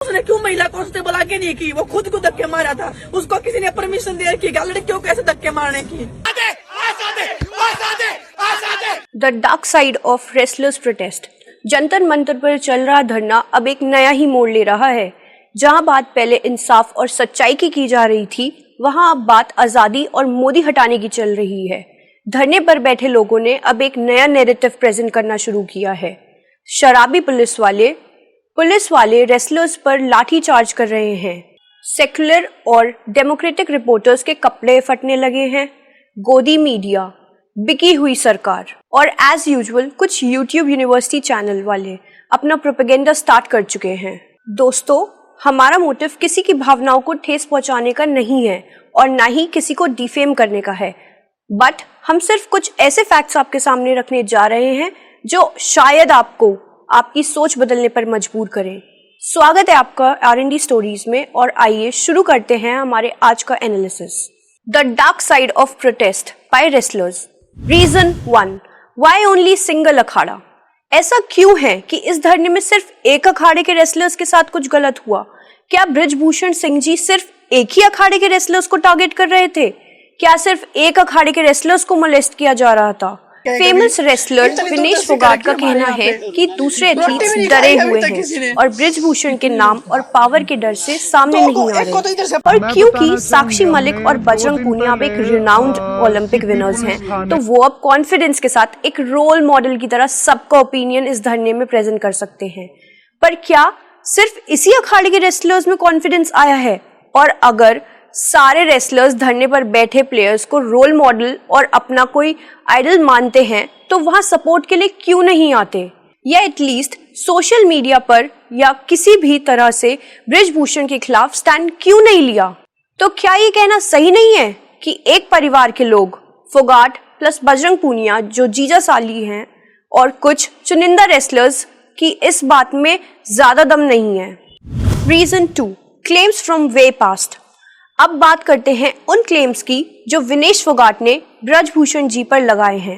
उसने क्यों महिला को उसने बुला के नहीं की? वो खुद को धक्के मारा था, उसको किसी ने परमिशन दे रखी है लड़कियों को ऐसे धक्के मारने की? The dark side of wrestlers protest. Jantar Mantar पर चल रहा धरना अब एक नया ही मोड़ ले रहा है। जहां बात पहले इंसाफ और सच्चाई की जा रही थी, वहां अब बात आजादी और मोदी हटाने की चल रही है। धरने पर बैठे लोगों ने अब एक नया नैरेटिव प्रेजेंट करना शुरू किया है। शराबी पुलिस वाले रेसलर्स पर लाठी चार्ज कर रहे हैं। सेक्युलर और डेमोक्रेटिक रिपोर्टर्स के कपड़े फटने लगे हैं। गोदी मीडिया, बिकी हुई सरकार और एज यूजुअल कुछ यूट्यूब यूनिवर्सिटी चैनल वाले अपना प्रोपेगेंडा स्टार्ट कर चुके हैं। दोस्तों, हमारा मोटिव किसी की भावनाओं को ठेस पहुंचाने का नहीं है और ना ही किसी को डिफेम करने का है, बट हम सिर्फ कुछ ऐसे फैक्ट्स आपके सामने रखने जा रहे हैं जो शायद आपको आपकी सोच बदलने पर मजबूर करें। स्वागत है आपका R&D स्टोरीज में और आइए शुरू करते हैं हमारे आज का analysis. The dark side of protest by wrestlers. Reason 1, why only single akhara? ऐसा क्यों है कि इस धरने में सिर्फ एक अखाड़े के रेसलर्स के साथ कुछ गलत हुआ? क्या बृजभूषण सिंह जी सिर्फ एक ही अखाड़े के रेसलर्स को टारगेट कर रहे थे? क्या सिर्फ एक अखाड़े के रेसलर्स को मोलेस्ट किया जा रहा था? फेमस रेसलर विनेश फोगाट का कहना है कि दूसरे एथलीट्स डरे हुए हैं और बृजभूषण के नाम और पावर के डर से सामने नहीं आ रहे। और क्योंकि साक्षी मलिक और बजरंग पूनिया अब एक रिनाउंड ओलंपिक विनर्स हैं, तो वो अब कॉन्फिडेंस के साथ एक रोल मॉडल की तरह सबका ओपिनियन इस धरने में प्रेजेंट कर सकते हैं। पर क्या सिर्फ इसी अखाड़े के रेसलर्स में कॉन्फिडेंस आया है? और अगर सारे रेसलर्स धरने पर बैठे प्लेयर्स को रोल मॉडल और अपना कोई आइडल मानते हैं, तो वहां सपोर्ट के लिए क्यों नहीं आते? या एटलीस्ट सोशल मीडिया पर या किसी भी तरह से बृजभूषण के खिलाफ स्टैंड क्यों नहीं लिया? तो क्या ये कहना सही नहीं है कि एक परिवार के लोग, फोगाट प्लस बजरंग पूनिया जो जीजा साली हैं, और कुछ चुनिंदा रेसलर्स की इस बात में ज्यादा दम नहीं है? Reason 2, claims from way past. अब बात करते हैं उन क्लेम्स की जो विनेश फोगाट ने बृजभूषण जी पर लगाए हैं।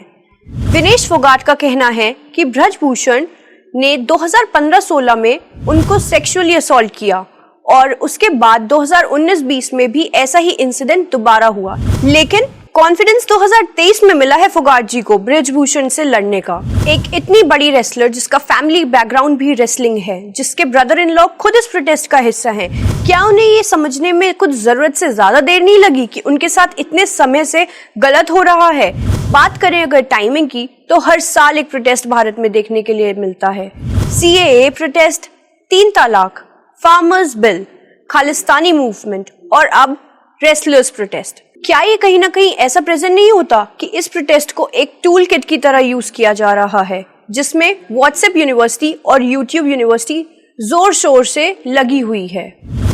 विनेश फोगाट का कहना है कि बृजभूषण ने 2015-16 में उनको सेक्सुअली असॉल्ट किया और उसके बाद 2019-20 में भी ऐसा ही इंसिडेंट दोबारा हुआ। लेकिन कॉन्फिडेंस 2023 में मिला है फोगाट जी को बृजभूषण से लड़ने का। एक इतनी बड़ी रेसलर जिसका फैमिली बैकग्राउंड भी रेसलिंग है, जिसके ब्रदर इन लॉ खुद इस प्रोटेस्ट का हिस्सा हैं, क्या उन्हें ये समझने में कुछ जरूरत से ज्यादा देर नहीं लगी कि उनके साथ इतने समय से गलत हो रहा है? बात करें अगर टाइमिंग की, तो हर साल एक प्रोटेस्ट भारत में देखने के लिए मिलता है। CAA प्रोटेस्ट, 3 तलाक, फार्मर्स बिल, खालिस्तानी मूवमेंट और अब रेसलर्स प्रोटेस्ट। क्या ये कहीं ना कहीं ऐसा प्रेजेंट नहीं होता कि इस प्रोटेस्ट को एक टूल किट की तरह यूज किया जा रहा है, जिसमें व्हाट्सएप यूनिवर्सिटी और यूट्यूब यूनिवर्सिटी जोर शोर से लगी हुई है?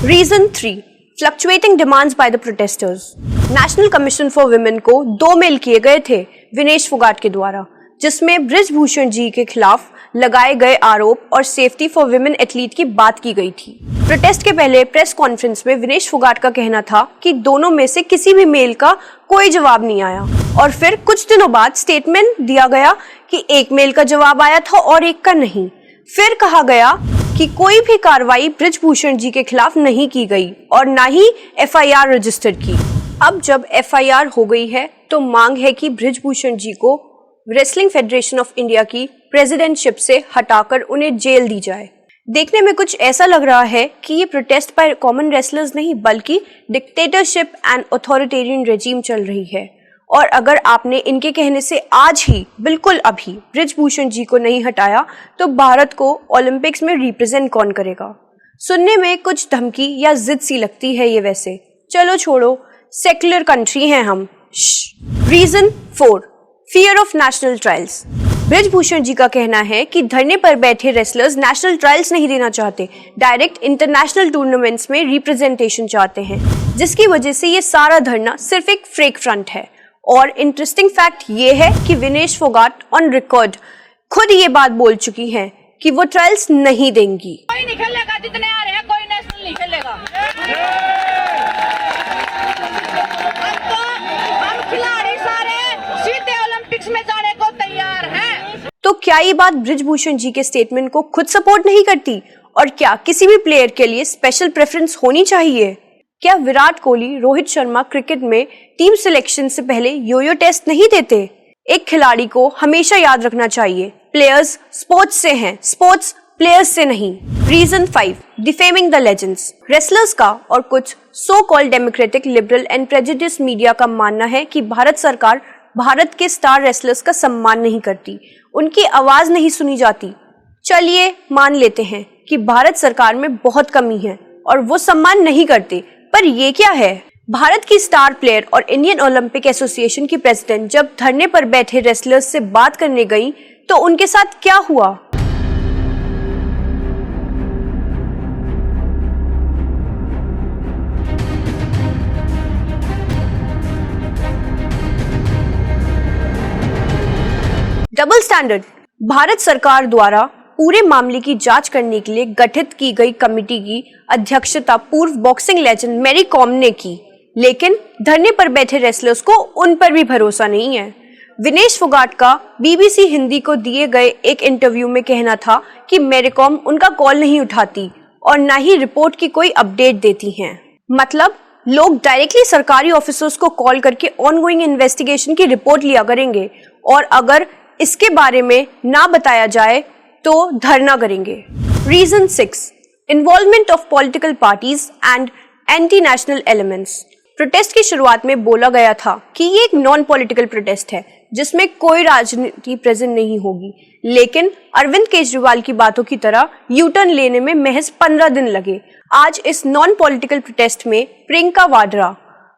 Reason 3, fluctuating demands by the protesters. National Commission for Women को 2 मेल किए गए थे विनेश फोगाट के द्वारा, जिसमें बृजभूषण जी के खिलाफ लगाए गए आरोप और सेफ्टी फॉर विमेन एथलीट की बात की गई थी। प्रोटेस्ट के पहले प्रेस कॉन्फ्रेंस में विनेश फोगाट का कहना था कि दोनों में से किसी भी मेल का कोई जवाब नहीं आया, और फिर कुछ दिनों बाद स्टेटमेंट दिया गया कि एक मेल का जवाब आया था और एक का नहीं। फिर कहा गया कि कोई भी कार्रवाई बृजभूषण जी के खिलाफ नहीं की गई और ना ही FIR रजिस्टर की। अब जब FIR हो गई है, तो मांग है कि बृजभूषण जी को रेसलिंग फेडरेशन ऑफ इंडिया की प्रेसिडेंटशिप से हटाकर उन्हें जेल दी जाए। देखने में कुछ ऐसा लग रहा है कि ये प्रोटेस्ट बाय कॉमन रेसलर्स नहीं, बल्कि डिक्टेटरशिप एंड अथॉरिटेरियन रेजिम चल रही है। और अगर आपने इनके कहने से आज ही, बिल्कुल अभी, बृजभूषण जी को नहीं हटाया, तो भारत को ओलंपिक्स में रिप्रेजेंट कौन करेगा? सुनने में कुछ धमकी या जिद सी लगती है ये वैसे। चलो छोड़ो, सेक्युलर कंट्री हैं हम। Reason 4, fear of national trials. Brij Bhushan ji का कहना है कि धरने पर बैठे रेसलर्स नेशनल ट्रायल्स नहीं देना चाहते, डायरेक्ट इंटरनेशनल टूर्नामेंट्स में रिप्रेजेंटेशन चाहते हैं, जिसकी वजह से ये सारा धरना सिर्फ एक फेक फ्रंट है। और इंटरेस्टिंग फैक्ट ये है कि विनेश फोगाट ऑन रिकॉर्ड खुद ये बात बोल चुकी हैं कि वो ट्रायल्स नहीं देंगी। कोई नहीं खेलेगा, जितने आ रहे हैं कोई नेशनल नहीं खेलेगा। हम खिलाड़ी सारे सीधे ओलंपिक्स में जाने को तैयार हैं। तो क्या ये बात बृजभूषण जी के स्टेटमेंट को खुद सपोर्ट नहीं करती? और क्या किसी भी प्लेयर के लिए स्पेशल प्रेफरेंस होनी चाहिए? क्या विराट कोहली, रोहित शर्मा क्रिकेट में टीम सिलेक्शन से पहले योयो टेस्ट नहीं देते? एक खिलाड़ी को हमेशा याद रखना चाहिए, प्लेयर्स स्पोर्ट्स से हैं, स्पोर्ट्स प्लेयर्स से नहीं। Reason 5, defaming the legends. Wrestlers का और कुछ so called democratic, liberal and prejudice media का मानना है कि भारत सरकार भारत के स्टार रेसलर्स का सम्मान नहीं करती, उनकी आवाज नहीं सुनी जाती। चलिए मान लेते हैं कि भारत सरकार में बहुत कमी है और वो सम्मान नहीं करते, पर ये क्या है? भारत की स्टार प्लेयर और इंडियन ओलंपिक एसोसिएशन की प्रेसिडेंट जब धरने पर बैठे रेसलर्स से बात करने गई तो उनके साथ क्या हुआ? Double standard. भारत सरकार द्वारा पूरे मामले की जांच करने के लिए गठित की गई कमेटी की अध्यक्षता पूर्व बॉक्सिंग लेजेंड मैरी कॉम ने की, लेकिन धरने पर बैठे रेसलर्स को उन पर भी भरोसा नहीं है। विनेश फोगाट का बीबीसी हिंदी को दिए गए एक इंटरव्यू में कहना था कि मैरी कॉम उनका कॉल नहीं उठाती और न ही रिपोर्ट की कोई अपडेट देती हैं। मतलब लोग डायरेक्टली सरकारी ऑफिसर्स को कॉल करके ऑनगोइंग इन्वेस्टिगेशन की रिपोर्ट लिया करेंगे और अगर इसके बारे में ना बताया जाए तो धरना करेंगे। Reason 6, involvement of political parties and anti national elements. Protest की शुरुआत में बोला गया था कि ये एक नॉन पॉलिटिकल प्रोटेस्ट है जिसमें कोई राजनीति प्रेजेंट नहीं होगी, लेकिन अरविंद केजरीवाल की बातों की तरह यू टर्न लेने में महज 15 दिन लगे। आज इस नॉन पॉलिटिकल प्रोटेस्ट में प्रियंका वाड्रा,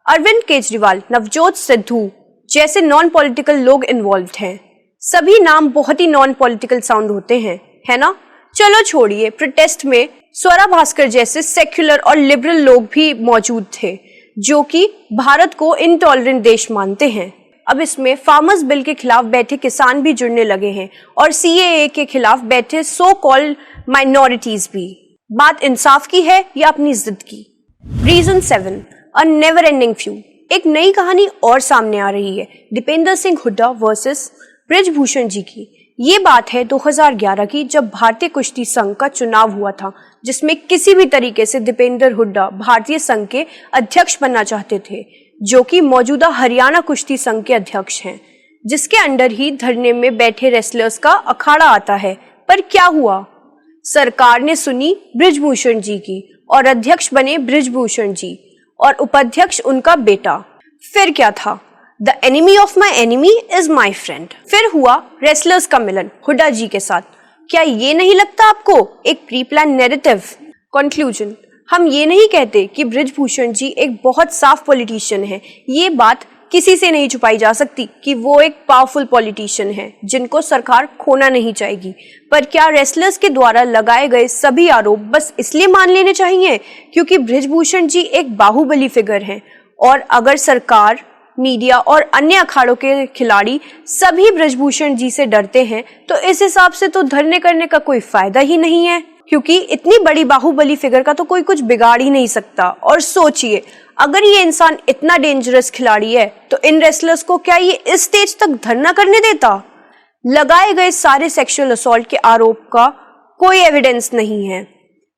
अरविंद केजरीवाल, नवजोत सिद्धू जैसे नॉन पॉलिटिकल लोग इन्वॉल्व हैं। सभी नाम बहुत ही नॉन पॉलिटिकल साउंड होते हैं, है ना? चलो छोड़िए, प्रोटेस्ट में स्वरा भास्कर जैसे सेक्युलर और लिबरल लोग भी मौजूद थे जो कि भारत को इनटॉलरेंट देश मानते हैं। अब इसमें फार्मर्स बिल के खिलाफ बैठे किसान भी जुड़ने लगे हैं और सीएए के खिलाफ बैठे सो कॉल्ड माइनॉरिटीज भी। बात इंसाफ की है या अपनी जिद की? Reason 7, a never ending feud. एक नई कहानी और सामने आ रही है दीपेंद्र सिंह हुड्डा वर्सेस बृजभूषण जी की। ये बात है 2011 की, जब भारतीय कुश्ती संघ का चुनाव हुआ था जिसमें किसी भी तरीके से दीपेंद्र हुड्डा भारतीय संघ के अध्यक्ष बनना चाहते थे, जो कि मौजूदा हरियाणा कुश्ती संघ के अध्यक्ष हैं, जिसके अंडर ही धरने में बैठे रेसलर्स का अखाड़ा आता है। पर क्या हुआ? सरकार ने सुनी बृजभूषण जी की और अध्यक्ष बने बृजभूषण जी और उपाध्यक्ष उनका बेटा। फिर क्या था? The enemy of my enemy is my friend. फिर हुआ रेसलर्स का मिलन हुड्डा जी के साथ। क्या ये नहीं लगता आपको एक प्री प्लान नैरेटिव? कंक्लूजन, हम ये नहीं कहते कि बृजभूषण जी एक बहुत साफ पॉलिटिशियन है। ये बात किसी से नहीं छुपाई जा सकती कि वो एक पावरफुल पॉलिटिशियन है जिनको सरकार खोना नहीं चाहेगी। पर क्या रेसलर्स के द्वारा लगाए गए सभी आरोप बस इसलिए मान लेने चाहिए क्योंकि बृजभूषण जी एक बाहुबली फिगर हैं? और अगर सरकार, मीडिया और अन्य अखाड़ों के खिलाड़ी सभी बृजभूषण जी से डरते हैं तो इस हिसाब से तो धरने करने का कोई फायदा ही नहीं है, क्योंकि इतनी बड़ी बाहुबली फिगर का तो कोई कुछ बिगाड़ ही नहीं सकता। और सोचिए, अगर ये इंसान इतना डेंजरस खिलाड़ी है तो इन रेसलर्स को क्या ये इस स्टेज तक धरना करने देता? लगाए गए सारे सेक्सुअल असॉल्ट के आरोप का कोई एविडेंस नहीं है।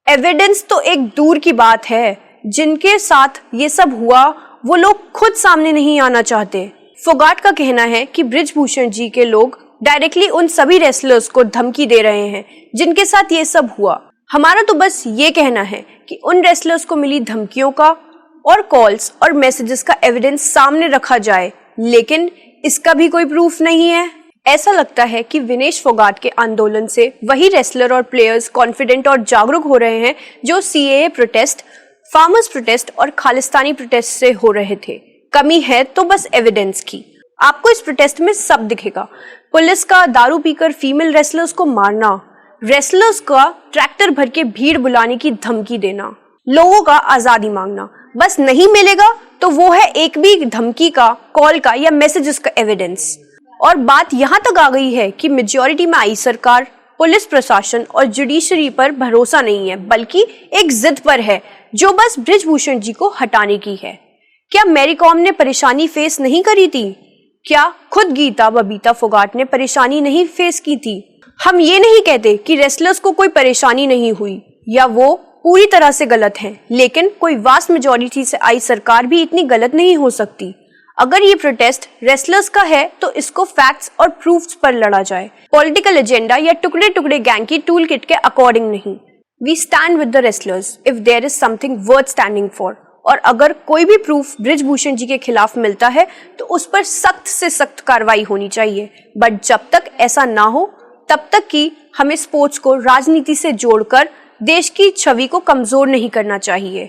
एविडेंस तो एक दूर की बात है, जिनके साथ ये सब हुआ वो लोग खुद सामने नहीं आना चाहते। फोगाट का कहना है कि बृजभूषण जी के लोग डायरेक्टली उन सभी रेसलर्स को धमकी दे रहे हैं जिनके साथ ये सब हुआ। हमारा तो बस ये कहना है कि उन रेसलर्स को मिली धमकियों का और कॉल्स और मैसेजेस का एविडेंस सामने रखा जाए, लेकिन इसका भी कोई प्रूफ नहीं है। ऐसा लगता है कि विनेश फोगाट के आंदोलन से वही रेसलर और प्लेयर्स कॉन्फिडेंट और जागरूक हो रहे हैं जो सीएए प्रोटेस्ट, फार्मर्स प्रोटेस्ट और खालिस्तानी प्रोटेस्ट से हो रहे थे। कमी है तो बस एविडेंस की। आपको इस प्रोटेस्ट में सब दिखेगा। पुलिस का दारू पीकर फीमेल रेसलर्स को मारना, रेसलर्स का ट्रैक्टर भर के भीड़ बुलाने की धमकी देना, लोगों का आजादी मांगना। बस नहीं मिलेगा तो वो है एक भी धमकी का, कॉल का या मैसेजेस का एविडेंस। और बात यहाँ तक आ गई है कि मेजॉरिटी में आई सरकार, पुलिस प्रशासन और जुडिशरी पर भरोसा नहीं है, बल्कि एक जिद पर है जो बस बृजभूषण जी को हटाने की है। क्या मैरी कॉम ने परेशानी फेस नहीं करी थी? क्या खुद गीता बबीता फोगाट ने परेशानी नहीं फेस की थी? हम ये नहीं कहते कि रेसलर्स को कोई परेशानी नहीं हुई, या वो पूरी तरह से गलत हैं, लेकिन कोई वास्ट मेजॉरिटी से आई सरकार भी इतनी गलत नहीं हो सकती। अगर ये प्रोटेस्ट रेसलर्स का है तो इसको फैक्ट्स और प्रूफ्स पर लड़ा जाए, पॉलिटिकल एजेंडा या टुकड़े टुकड़े गैंग की टूल किट के अकॉर्डिंग नहीं। We stand with the wrestlers if there is something worth standing for. और अगर कोई भी प्रूफ बृजभूषण जी के खिलाफ मिलता है तो उस पर सख्त से सख्त कार्रवाई होनी चाहिए। बट जब तक ऐसा ना हो तब तक कि हमें स्पोर्ट्स को राजनीति से जोड़कर देश की छवि को कमजोर नहीं करना चाहिए।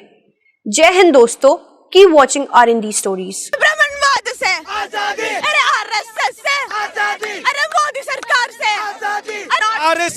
जय हिंद दोस्तों, कीप वॉचिंग R&D स्टोरीज। ब्राह्मणवाद से आजादी, अरे RSS से आजादी, अरे मोदी सरकार से आजादी, अरे